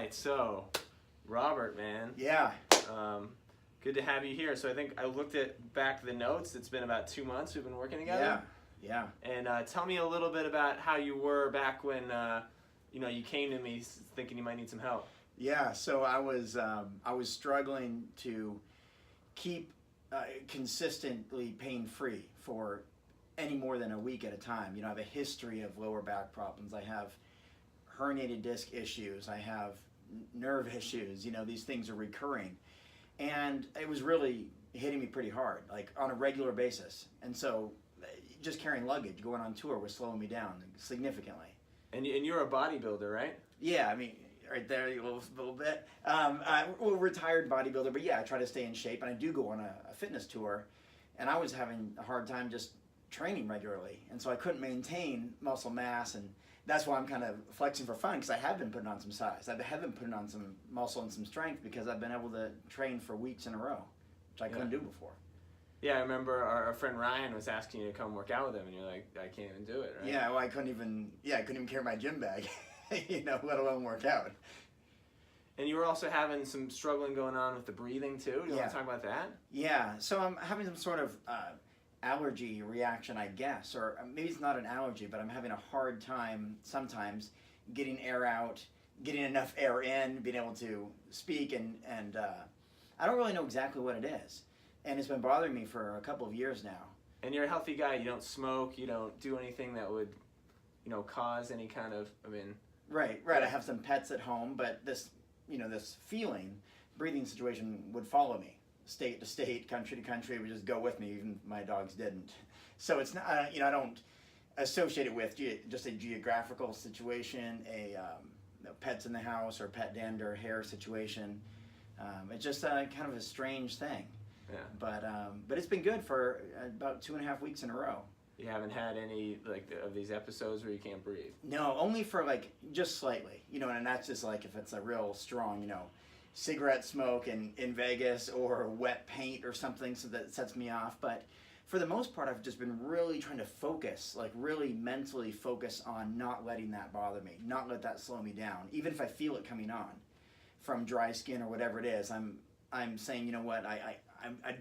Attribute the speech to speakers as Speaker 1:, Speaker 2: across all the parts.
Speaker 1: right, so Robert, man.
Speaker 2: Yeah.
Speaker 1: Good to have you here. So I think I looked at back the notes. It's been about 2 months we've been working together.
Speaker 2: Yeah.
Speaker 1: And tell me a little bit about how you were back when you came to me thinking you might need some help.
Speaker 2: Yeah. So I was struggling to keep consistently pain-free for any more than a week at a time. You know, I have a history of lower back problems. I have herniated disc issues. I have nerve issues. You know, these things are recurring. And it was really hitting me pretty hard, like on a regular basis. And so just carrying luggage, going on tour was slowing me down significantly.
Speaker 1: And you're a bodybuilder, right?
Speaker 2: Yeah, I mean, right there, a little bit. I'm a retired bodybuilder, but yeah, I try to stay in shape, and I do go on a fitness tour. And I was having a hard time just training regularly, and so I couldn't maintain muscle mass, and that's why I'm kind of flexing for fun, because I have been putting on some size. I have been putting on some muscle and some strength because I've been able to train for weeks in a row, which I couldn't do before.
Speaker 1: Yeah, I remember our friend Ryan was asking you to come work out with him, and you're like, I can't even do it, right?
Speaker 2: Yeah, well, I couldn't even carry my gym bag, let alone work out.
Speaker 1: And you were also having some struggling going on with the breathing too. You want to talk about that?
Speaker 2: Yeah, so I'm having some sort of allergy reaction, I guess, or maybe it's not an allergy, but I'm having a hard time sometimes getting air out, getting enough air in, being able to speak, and I don't really know exactly what it is. And it's been bothering me for a couple of years now.
Speaker 1: And you're a healthy guy. You don't smoke. You don't do anything that would, cause any kind of,
Speaker 2: Right. I have some pets at home, but this feeling, breathing situation would follow me. State to state, country to country, it would just go with me, even my dogs didn't. So it's not, I don't associate it with just a geographical situation, pets in the house or pet dander hair situation. It's just kind of a strange thing.
Speaker 1: Yeah.
Speaker 2: But it's been good for about 2.5 weeks in a row.
Speaker 1: You haven't had any of these episodes where you can't breathe?
Speaker 2: No, only for just slightly, and that's just if it's a real strong, cigarette smoke in Vegas or wet paint or something, so that sets me off. But for the most part, I've just been really trying to focus, really mentally focus on not letting that bother me, not let that slow me down. Even if I feel it coming on from dry skin or whatever it is, I'm saying, you know what, I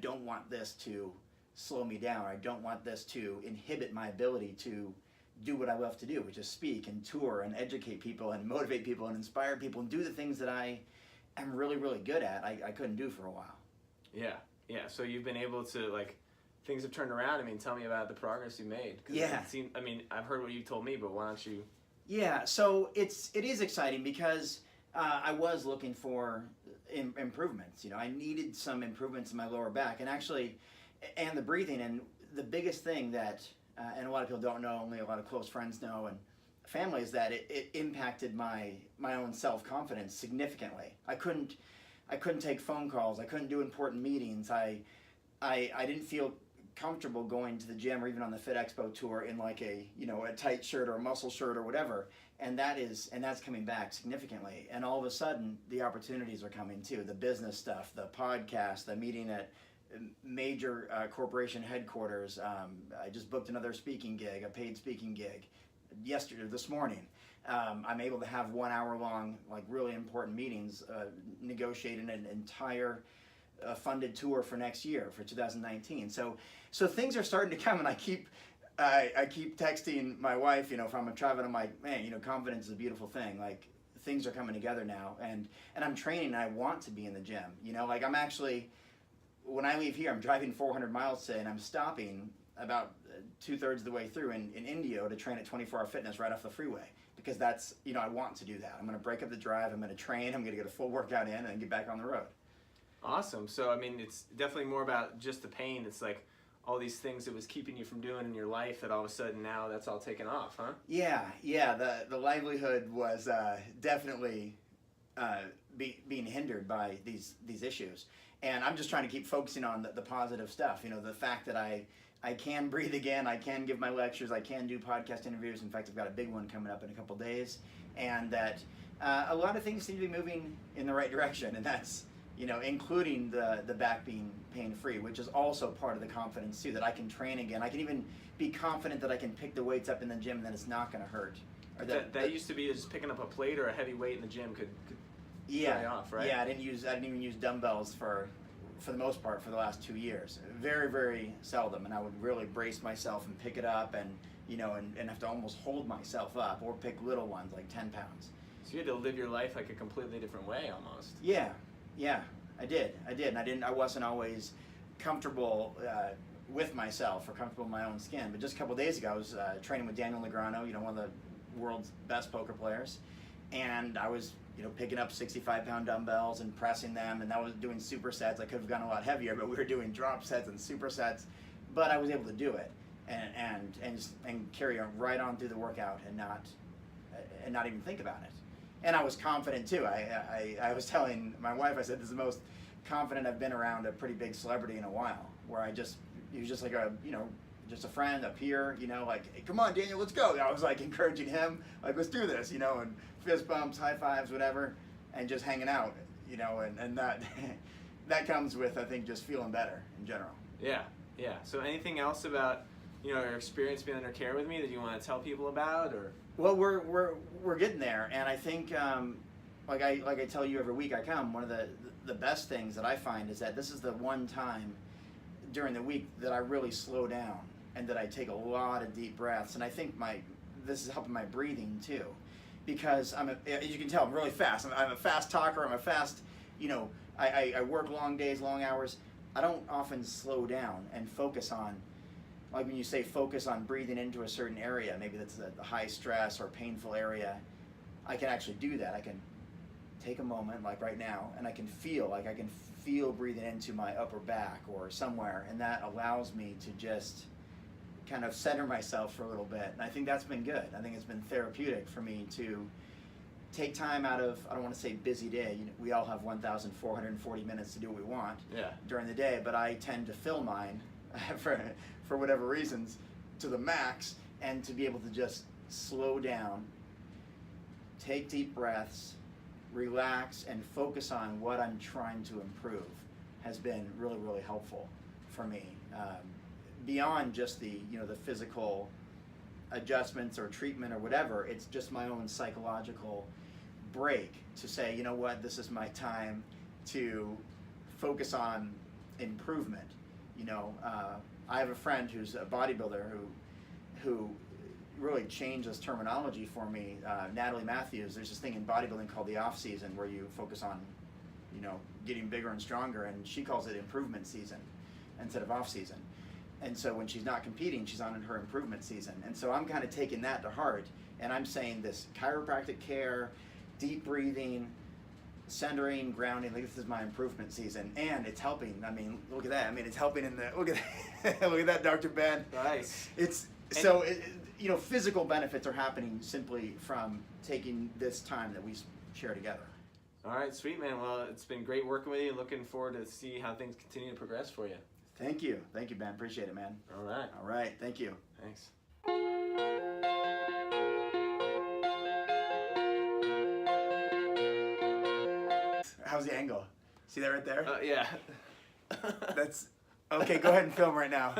Speaker 2: don't want this to slow me down. I don't want this to inhibit my ability to do what I love to do, which is speak and tour and educate people and motivate people and inspire people and do the things that I am really, really good at. I couldn't do for a while.
Speaker 1: Yeah. So you've been able to, things have turned around. Tell me about the progress you made.
Speaker 2: Yeah.
Speaker 1: I've heard what you told me, but why don't you? Yeah,
Speaker 2: so it is exciting because I was looking for improvements. I needed some improvements in my lower back and the breathing. And the biggest thing that, and a lot of people don't know, only a lot of close friends know, and family, is that it impacted my own self-confidence significantly. I couldn't take phone calls. I couldn't do important meetings. I didn't feel comfortable going to the gym or even on the Fit Expo tour in a tight shirt or a muscle shirt or whatever. And that's coming back significantly. And all of a sudden, the opportunities are coming too. The business stuff, the podcast, the meeting at major corporation headquarters. I just booked another speaking gig, a paid speaking gig, this morning. I'm able to have 1 hour long, really important meetings, negotiating an entire funded tour for next year, for 2019. So things are starting to come, and I keep texting my wife, if I'm traveling, I'm like, man, confidence is a beautiful thing. Things are coming together now, and I'm training, and I want to be in the gym. I'm actually, when I leave here, I'm driving 400 miles today, and I'm stopping about 2/3 of the way through in Indio to train at 24 Hour Fitness right off the freeway, because that's, I want to do that. I'm going to break up the drive, I'm going to train, I'm going to get a full workout in, and get back on the road.
Speaker 1: Awesome. So, it's definitely more about just the pain. It's all these things that was keeping you from doing in your life that all of a sudden now that's all taken off, huh?
Speaker 2: Yeah. The livelihood was definitely being hindered by these issues. And I'm just trying to keep focusing on the positive stuff. The fact that I can breathe again, I can give my lectures, I can do podcast interviews. In fact, I've got a big one coming up in a couple days. And that a lot of things seem to be moving in the right direction. And that's, including the back being pain-free, which is also part of the confidence too, that I can train again. I can even be confident that I can pick the weights up in the gym and that it's not going to hurt.
Speaker 1: Or that used to be just picking up a plate or a heavy weight in the gym could
Speaker 2: Yeah.
Speaker 1: off, right?
Speaker 2: Yeah, I didn't even use dumbbells for the most part for the last 2 years. Very, very seldom, and I would really brace myself and pick it up, and and have to almost hold myself up, or pick little ones like 10 pounds.
Speaker 1: So you had to live your life like a completely different way, almost.
Speaker 2: Yeah, I did, and I wasn't always comfortable with myself or comfortable in my own skin. But just a couple days ago, I was training with Daniel Negreanu, one of the world's best poker players, and I was picking up 65-pound dumbbells and pressing them, and I was doing supersets. I could have gone a lot heavier, but we were doing drop sets and supersets, but I was able to do it and carry on right on through the workout and not even think about it. And I was confident too. I was telling my wife, I said, this is the most confident I've been around a pretty big celebrity in a while, where he was just like just a friend, a peer, like, hey, come on, Daniel, let's go. I was like encouraging him, like, let's do this, and fist bumps, high fives, whatever, and just hanging out, and that that comes with, I think, just feeling better in general.
Speaker 1: Yeah. So anything else about your experience being under care with me that you want to tell people about, or?
Speaker 2: Well, we're getting there, and I think, like I tell you every week I come, one of the best things that I find is that this is the one time during the week that I really slow down and that I take a lot of deep breaths, and I think this is helping my breathing too, because as you can tell, I'm really fast. I'm a fast talker. I'm a fast, I work long days, long hours. I don't often slow down and focus on, like when you say focus on breathing into a certain area, maybe that's a high stress or painful area, I can actually do that. I can take a moment, like right now, and I can feel breathing into my upper back or somewhere, and that allows me to just kind of center myself for a little bit. And I think that's been good. I think it's been therapeutic for me to take time out of, I don't want to say busy day. We all have 1,440 minutes to do what we want during the day, but I tend to fill mine for whatever reasons to the max, and to be able to just slow down, take deep breaths, relax, and focus on what I'm trying to improve has been really, really helpful for me. Beyond just the physical adjustments or treatment or whatever, it's just my own psychological break to say, what, this is my time to focus on improvement. I have a friend who's a bodybuilder who really changed this terminology for me, Natalie Matthews. There's this thing in bodybuilding called the off season, where you focus on, getting bigger and stronger, and she calls it improvement season instead of off season. And so when she's not competing, she's on her improvement season. And so I'm kind of taking that to heart, and I'm saying this chiropractic care, deep breathing, centering, grounding, like, this is my improvement season, and it's helping. I mean, look at that. I mean, it's helping in the, look at that, look at that, Dr. Ben.
Speaker 1: Nice.
Speaker 2: Physical benefits are happening simply from taking this time that we share together.
Speaker 1: All right, sweet, man. Well, it's been great working with you. Looking forward to see how things continue to progress for you.
Speaker 2: Thank you, Ben. Appreciate it, man.
Speaker 1: All right.
Speaker 2: Thank you.
Speaker 1: Thanks.
Speaker 2: How's the angle? See that right there?
Speaker 1: Yeah.
Speaker 2: That's okay. Go ahead and film right now.